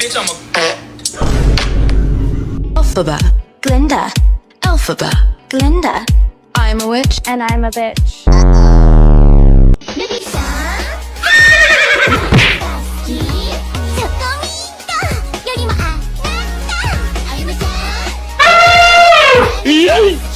bitch, I'm a Alphaba, Glinda, Alphaba. Glinda, I'm a witch. and I'm a bitch. Yay!